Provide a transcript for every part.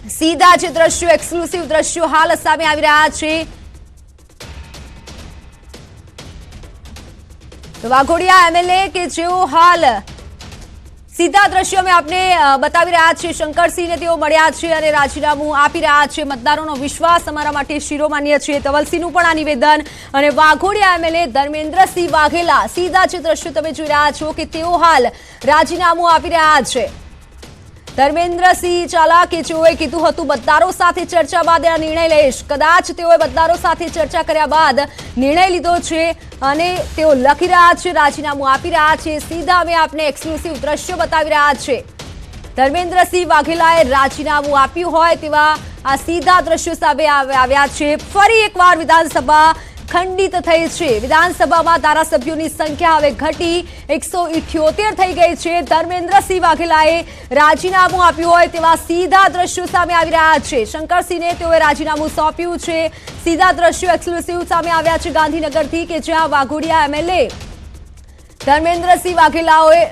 સીધા જે દ્રશ્યો એક્સક્લુસિવ દ્રશ્યો હાલ સામે આવી રહ્યા છે। તો વાઘોડિયા એમએલએ કે જેઓ હાલ સીધા દ્રશ્યો અમે આપને બતાવી રહ્યા છીએ। શંકરસિંહને તેઓ મળ્યા છે અને રાજીનામું આપી રહ્યા છે। મતદારોનો વિશ્વાસ અમારા માટે શિરોમાન્ય છે। ધવલસિંહનું પણ આ નિવેદન અને વાઘોડિયા એમએલએ ધર્મેન્દ્રસિંહ વાઘેલા સીધા જે દ્રશ્યો તમે જોઈ રહ્યા છો કે તેઓ હાલ રાજીનામું આપી રહ્યા છે। ધર્મેન્દ્રસિંહ ઝાલા કે જેઓએ કીધું હતું મતદારો સાથે ચર્ચા બાદ આ નિર્ણય લઈશ। કદાચ તેઓએ મતદારો સાથે ચર્ચા કર્યા બાદ નિર્ણય લીધો છે અને તેઓ લખી રહ્યા છે, રાજીનામું આપી રહ્યા છે। સીધા અમે આપને એક્સક્લુસિવ દ્રશ્યો બતાવી રહ્યા છે। ધર્મેન્દ્રસિંહ વાઘેલાએ રાજીનામું આપ્યું હોય તેવા આ સીધા દ્રશ્યો સામે આવ્યા છે। ફરી એકવાર વિધાનસભા ખંડિત થઈ છે। વિધાનસભામાં ધારાસભ્યોની સંખ્યા હવે ઘટી 178 થઈ ગઈ છે। ધર્મેન્દ્રસિંહ વાઘેલાએ રાજીનામું આપ્યું હોય તેવા સીધા દ્રશ્યો સામે આવી રહ્યા છે। શંકરસિંહને તેઓએ રાજીનામું સોંપ્યું છે। સીધા દ્રશ્યો એક્સક્લુસિવ સામે આવ્યા છે ગાંધીનગરથી કે જ્યાં વાઘોડિયા એમએલએ ધર્મેન્દ્રસિંહ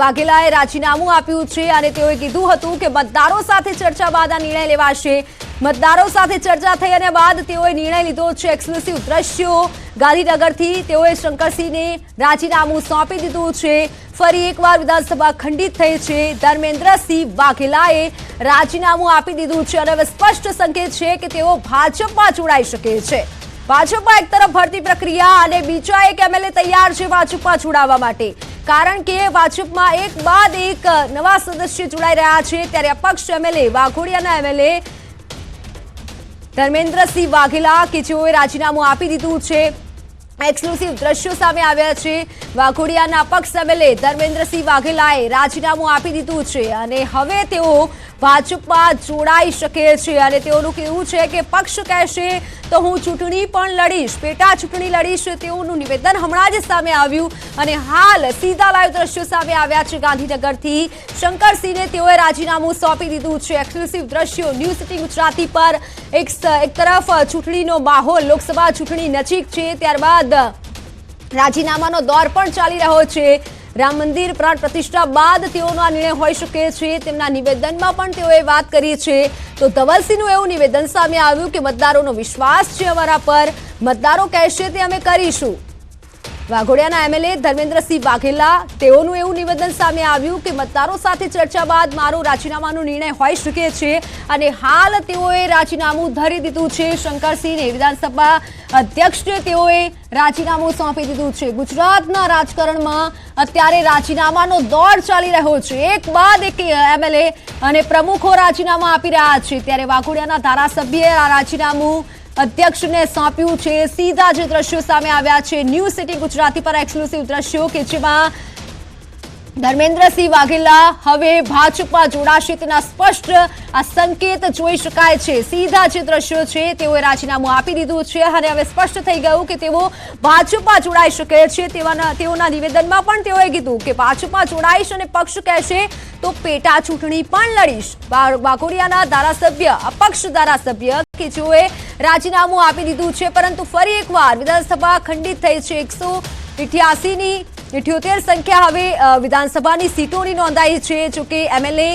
વાઘેલાએ રાજીનામું આપ્યું છે અને તેઓએ કીધું હતું કે મતદારો સાથે ચર્ચા બાદ આ નિર્ણય લેવાશે। મતદારો સાથે ચર્ચા થઈ અને બાદ તેઓએ નિર્ણય લીધો છે। એક્સક્લુસિવ દ્રશ્યો ગાંધીનગરથી તેઓએ શંકરસિંહને રાજીનામું સોંપી દીધું છે। ફરી એકવાર વિધાનસભા ખંડિત થઈ છે। ધર્મેન્દ્રસિંહ વાઘેલાએ રાજીનામું આપી દીધું છે અને હવે સ્પષ્ટ સંકેત છે કે તેઓ ભાજપમાં જોડાઈ શકે છે। ભાજપમાં એક તરફ ભરતી પ્રક્રિયા અને બીજા એક એમએલએ તૈયાર છે ભાજપમાં જોડાવા માટે, કારણ કે ભાજપમાં એક બાદ એક નવા સદસ્ય જોડાઈ રહ્યા છે। ત્યારે અપક્ષ એમએલએ વાઘોડિયાના એમએલએ ધર્મેન્દ્રસિંહ વાઘેલા કે જેઓએ રાજીનામું આપી દીધું છે। એક્સક્લુસિવ દ્રશ્યો સામે આવ્યા છે। વાઘોડિયાના અપક્ષ એમએલએ ધર્મેન્દ્રસિંહ વાઘેલાએ રાજીનામું આપી દીધું છે અને હવે તેઓ ભાજપમાં જોડાઈ શકે છે અને તેઓનું કહેવું છે કે પક્ષ કહેશે તો હું ચૂંટણી પણ લડીશ, પેટા ચૂંટણી લડીશ તેઓનું નિવેદન હમણાં જ સામે આવ્યું અને હાલ સીધા લાઈવ દ્રશ્યો સામે આવ્યા છે ગાંધીનગરથી। શંકરસિંહને તેઓએ રાજીનામું સોંપી દીધું છે। એક્સક્લુસિવ દ્રશ્યો ન્યૂઝ સિટી ગુજરાતી પર એક તરફ ચૂંટણીનો માહોલ, લોકસભા ચૂંટણી નજીક છે, ત્યારબાદ રાજીનામાનો દોર પણ ચાલી રહ્યો છે। રામ મંદિર પ્રાણ પ્રતિષ્ઠા બાદ તેઓનો આ નિર્ણય હોઈ શકે છે। તેમના નિવેદનમાં પણ તેઓએ વાત કરી છે। તો ધવલસિંહનું એવું નિવેદન સામે આવ્યું કે મતદારોનો વિશ્વાસ છે અમારા પર, મતદારો કહેશે તે અમે કરીશું। વાઘોડિયાના એમએલએ ધર્મેન્દ્રસિંહ વાઘેલા તેઓનું એવું નિવેદન સામે આવ્યું કે મતદારો સાથે ચર્ચા બાદ મારો રાજીનામાનો નિર્ણય હોઈ શકે છે અને હાલ તેઓએ રાજીનામું ધરી દીધું છે। શંકરસિંહને વિધાનસભા અધ્યક્ષને તેઓએ રાજીનામું સોંપી દીધું છે। ગુજરાતના રાજકારણમાં અત્યારે રાજીનામાનો દોર ચાલી રહ્યો છે। એક બાદ એક એમએલએ અને પ્રમુખો રાજીનામા આપી રહ્યા છે। ત્યારે વાઘોડિયાના ધારાસભ્યએ આ રાજીનામું અધ્યક્ષને સોંપ્યું છે। સીધા જે દ્રશ્યો સામે આવ્યા છે ન્યૂઝ સિટી ગુજરાતી પર એક્સક્લુસિવ દ્રશ્યો કે જેમાં ધર્મેન્દ્રસિંહ વાઘેલા હવે ભાજપમાં જોડાશે તેના સ્પષ્ટ આ સંકેત જોઈ શકાય છે। સીધા જે દ્રશ્યો છે તેઓએ રાજીનામું આપી દીધું છે અને હવે સ્પષ્ટ થઈ ગયું કે તેઓ ભાજપમાં જોડાઈ શકે છે। તેઓના નિવેદનમાં પણ તેઓએ કીધું કે ભાજપમાં જોડાઈશ અને પક્ષ કહેશે તો પેટા ચૂંટણી પણ લડીશ। વાઘોડિયાના ધારાસભ્ય, અપક્ષ ધારાસભ્ય કે જેઓએ રાજીનામું આપી દીધું છે, પરંતુ ફરી એકવાર વિધાનસભા ખંડિત થઈ છે। 178 સંખ્યા હવે વિધાનસભાની સીટોની નોંધાઈ છે। જોકે એમએલએ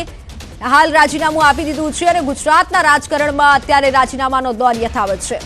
હાલ રાજીનામું આપી દીધું છે અને ગુજરાતના રાજકારણમાં અત્યારે રાજીનામાનો દોર યથાવત છે।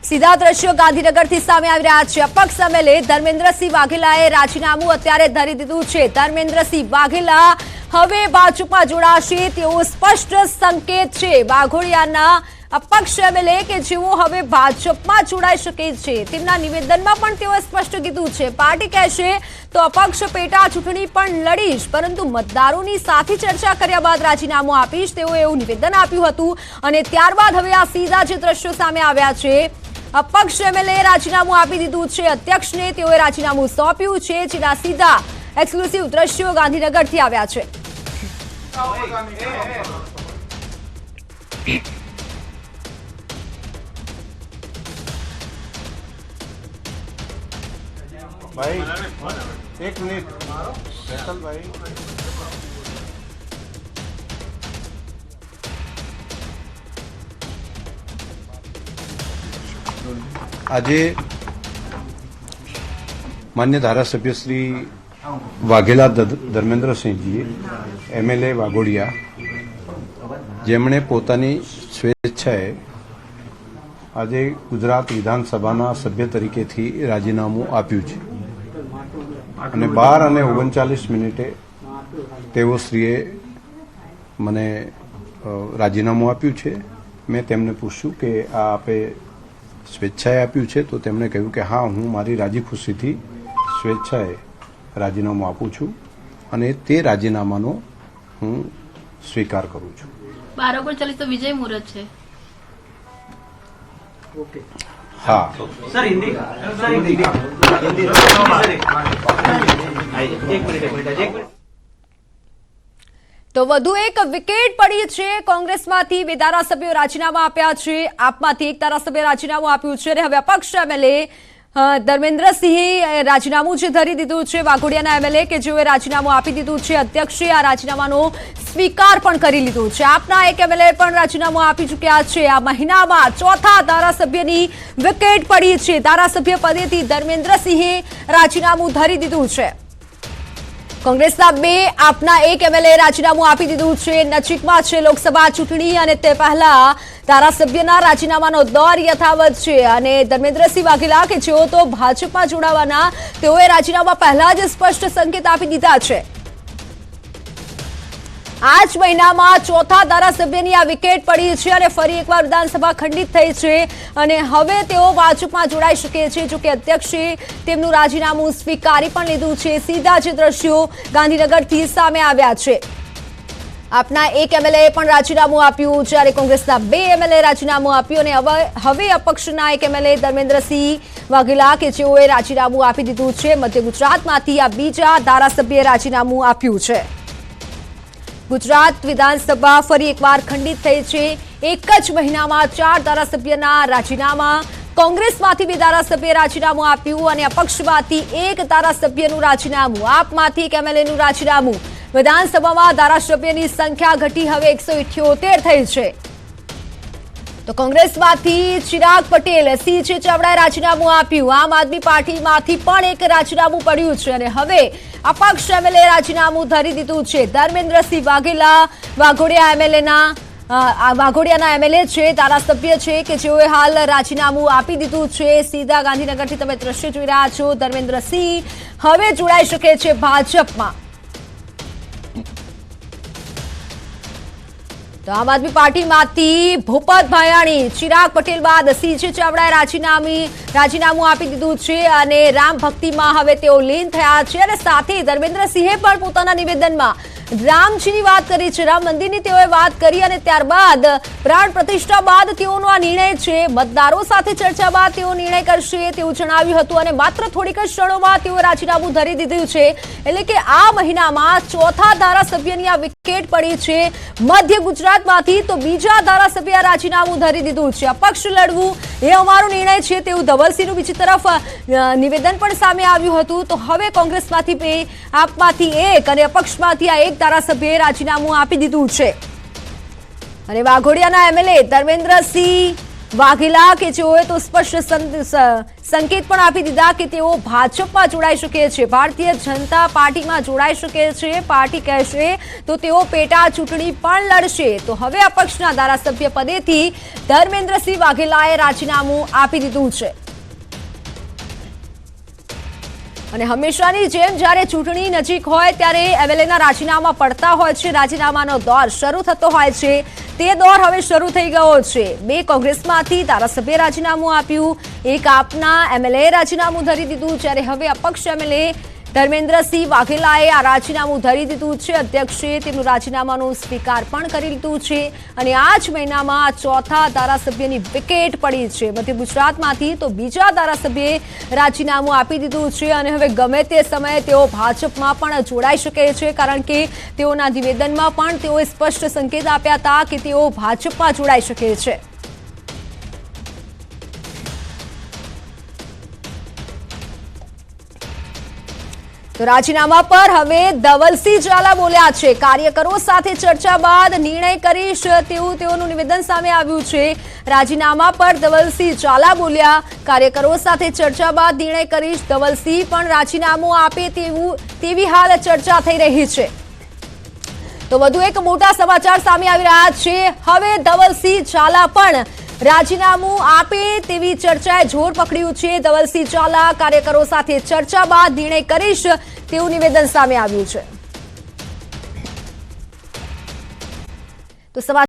સીધા દ્રશ્યો ગાંધીનગરથી સામે આવી રહ્યા છે। અપક્ષ એમએલએ ધર્મેન્દ્રસિંહ વાઘેલાએ રાજીનામું અત્યારે ધરી દીધું છે। ધર્મેન્દ્રસિંહ વાઘેલા હવે ભાજપમાં જોડાશે તેવો સ્પષ્ટ સંકેત છે। વાઘોડિયાના અપક્ષ એમએલએ કે જેઓ હવે ભાજપમાં જોડાઈ શકે છે તેમના નિવેદનમાં પણ તેઓએ સ્પષ્ટ કીધું છે પાર્ટી કહેશે તો અપક્ષ પેટા ચૂંટણી પણ લડીશ, પરંતુ મતદારોની સાથે ચર્ચા કર્યા બાદ રાજીનામું આપીશ તેઓએ એવું નિવેદન આપ્યું હતું અને ત્યારબાદ હવે આ સીધા જે દ્રશ્યો સામે આવ્યા છે। અપક્ષ એમએલએ રાજીનામું આપી દીધું છે। અધ્યક્ષને તેઓએ રાજીનામું સોંપ્યું છે, જેના સીધા એક્સક્લુસિવ દ્રશ્યો ગાંધીનગરથી આવ્યા છે। भाई एक मिनट फैसल भाई આજે માન્ય ધારાસભ્ય શ્રી વાઘેલા ધર્મેન્દ્રસિંહજીએ એમએલએ વાઘોડિયા, જેમણે પોતાની સ્વેચ્છાએ આજે ગુજરાત વિધાનસભાના સભ્ય તરીકેથી રાજીનામું આપ્યું છે અને 12:39 તેઓ શ્રીએ મને રાજીનામું આપ્યું છે. મેં તેમને પૂછ્યું કે આ આપે સ્વેચ્છાએ આપ્યું છે, તો તેમણે કહ્યું કે હા, હું મારી રાજી ખુશીથી સ્વેચ્છાએ રાજીનામું આપું છું અને તે રાજીનામાનો હું સ્વીકાર કરું છું. 12:39 તો વિજય મુહૂર્ત છે. હા, सर हिंदी सर हिंदी एक मिनट તો વધુ એક વિકેટ પડી છે. કોંગ્રેસમાંથી 2 ધારાસભ્યો રાજીનામા આપ્યા છે. આપમાંથી 1 ધારાસભ્ય રાજીનામું આપ્યું છે અને હવે અપક્ષ એમએલએ ધર્મેન્દ્રસિંહે રાજીનામું છે ધરી દીધું છે. વાઘોડિયાના એમએલએ કે જેઓએ રાજીનામું આપી દીધું છે. અધ્યક્ષે આ રાજીનામાનો સ્વીકાર પણ કરી લીધો છે. આપના એક એમએલએ પણ રાજીનામું આપી ચૂક્યા છે. આ મહિનામાં 4થા ધારાસભ્યની વિકેટ પડી છે. ધારાસભ્ય પદેથી ધર્મેન્દ્રસિંહે રાજીનામું ધરી દીધું છે. કોંગ્રેસના 2, આપના 1 એમએલએ રાજીનામું આપી દીધું છે. નજીકમાં છે લોકસભા ચૂંટણી અને તે પહેલા ધારાસભ્યના રાજીનામાનો દોર યથાવત છે અને ધર્મેન્દ્રસિંહ વાઘેલા કે જેઓ તો ભાજપમાં જોડાવાના, તેઓએ રાજીનામા પહેલા જ સ્પષ્ટ સંકેત આપી દીધા છે. આ જ મહિનામાં 4થા ધારાસભ્યની આ વિકેટ પડી છે અને ફરી એકવાર વિધાનસભા ખંડિત થઈ છે અને હવે તેઓ ભાજપમાં જોડાઈ શકે છે. જોકે અધ્યક્ષે તેમનું રાજીનામું સ્વીકારી પણ લીધું છે. સીધા જે દ્રશ્યો ગાંધીનગરથી સામે આવ્યા છે. આપના 1 એમએલએ પણ રાજીનામું આપ્યું, જ્યારે કોંગ્રેસના 2 એમએલએ રાજીનામું આપ્યું અને હવે અપક્ષના 1 એમએલએ ધર્મેન્દ્રસિંહ વાઘેલા કે જેઓએ રાજીનામું આપી દીધું છે. મધ્ય ગુજરાતમાંથી આ બીજા ધારાસભ્યએ રાજીનામું આપ્યું છે. ગુજરાત વિધાનસભા ફરી એકવાર ખંડિત થઈ છે. એક જ મહિનામાં 4 ધારાસભ્યના રાજીનામા. કોંગ્રેસમાંથી 2 ધારાસભ્યએ રાજીનામું આપ્યું અને અપક્ષમાંથી 1 ધારાસભ્યનું રાજીનામું. આપમાંથી 1 એમએલએનું રાજીનામું. વિધાનસભામાં ધારાસભ્યની સંખ્યા ઘટી હવે 178 થઈ છે. તો કોંગ્રેસમાંથી ચિરાગ પટેલ, CJ ચાવડાએ રાજીનામું આપ્યું. આમ આદમી પાર્ટીમાંથી પણ 1 રાજીનામું પડ્યું છે અને હવે અપક્ષ એમએલએ રાજીનામું ધરી દીધું છે. ધર્મેન્દ્રસિંહ વાઘેલા વાઘોડિયાના એમએલએ છે, ધારાસભ્ય છે કે જેઓએ હાલ રાજીનામું આપી દીધું છે. સીધા ગાંધીનગરથી તમે દ્રશ્ય જોઈ રહ્યા છો. ધર્મેન્દ્રસિંહ હવે જોડાઈ શકે છે ભાજપમાં. તો આમ આદમી પાર્ટીમાંથી ભૂપત ભાયાણી, ચિરાગ પટેલ બાદ CJ ચાવડાએ રાજીનામું આપી દીધું છે અને રામ ભક્તિમાં હવે તેઓ લીન થયા છે અને સાથે ધર્મેન્દ્રસિંહે પણ પોતાના નિવેદનમાં રામજીની વાત કરી છે. રામ મંદિરની તેઓએ વાત કરી અને ત્યારબાદ પ્રાણ પ્રતિષ્ઠા બાદ તેઓનો આ નિર્ણય છે. મતદારો સાથે ચર્ચા બાદ તેઓ નિર્ણય કરશે તેવું જણાવ્યું હતું અને માત્ર થોડીક જ ક્ષણોમાં તેઓ રાજીનામું ધરી દીધું છે. એટલે કે આ મહિનામાં 4થા ધારાસભ્યની આ વિકેટ પડી છે. મધ્ય ગુજરાતમાંથી તો બીજા ધારાસભ્યએ રાજીનામું ધરી દીધું છે. અપક્ષ લડવું એ અમારો નિર્ણય છે તેવું ધવલસિંહનું બીજી તરફ નિવેદન પણ સામે આવ્યું હતું. તો હવે કોંગ્રેસમાંથી 2, આપમાંથી 1 અને અપક્ષમાંથી આ 1 ધારાસભ્યએ રાજીનામું આપી દીધું છે. અને વાઘોડિયાના એમએલએ ધર્મેન્દ્રસિંહ વાઘેલા કે જેઓએ તો સ્પષ્ટ સંકેત પણ આપી દીધા કે તેઓ ભાજપમાં જોડાઈ શકે છે, ભારતીય જનતા પાર્ટીમાં જોડાઈ શકે છે. પાર્ટી કહેશે તો તેઓ પેટા ચૂંટણી પણ લડશે. તો હવે અપક્ષના ધારાસભ્ય પદેથી ધર્મેન્દ્રસિંહ વાઘેલાએ રાજીનામું આપી દીધું છે. અને હંમેશાની જેમ જ્યારે ચૂંટણી નજીક હોય ત્યારે એમએલએના રાજીનામા પડતા હોય છે. રાજીનામાનો દોર શરૂ થતો હોય છે. તે દોર હવે શરૂ થઈ ગયો છે. 2 કોંગ્રેસમાંથી ધારાસભ્યએ રાજીનામું આપ્યું, 1 આપના એમએલએ રાજીનામું ધરી દીધું, જ્યારે હવે અપક્ષ એમએલએ ધર્મેન્દ્રસિંહ વાઘેલાએ આ રાજીનામું ધરી દીધું છે. અધ્યક્ષે તેમનું રાજીનામાનો સ્વીકાર પણ કરી લીધું છે અને આ જ મહિનામાં 4થા ધારાસભ્યની વિકેટ પડી છે. મધ્ય ગુજરાતમાંથી તો બીજા ધારાસભ્યએ રાજીનામું આપી દીધું છે અને હવે ગમે તે સમયે તેઓ ભાજપમાં પણ જોડાઈ શકે છે, કારણ કે તેઓના નિવેદનમાં પણ તેઓએ સ્પષ્ટ સંકેત આપ્યા હતા કે તેઓ ભાજપમાં જોડાઈ શકે છે. તો રાજીનામા પર હવે ધવલસિંહ ઝાલા બોલ્યા છે. કાર્યકરો સાથે ચર્ચા બાદ નિર્ણય કરીશ તેવું તેઓનું નિવેદન સામે આવ્યું છે. રાજીનામા પર ધવલસિંહ ઝાલા બોલ્યા, કાર્યકરો સાથે ચર્ચા બાદ નિર્ણય કરીશ. ધવલસિંહ પણ રાજીનામું આપે તેવી હાલ ચર્ચા થઈ રહી છે. તો વધુ એક મોટા સમાચાર સામે આવી રહ્યા છે. હવે ધવલસિંહ ઝાલા પણ રાજીનામું આપે તેવી ચર્ચાએ જોર પકડ્યું છે. ધવલસિંહ ઝાલા કાર્યકરો સાથે ચર્ચા બાદ નિર્ણય કરીશ તેવું નિવેદન સામે આવ્યું છે. તો સમાચાર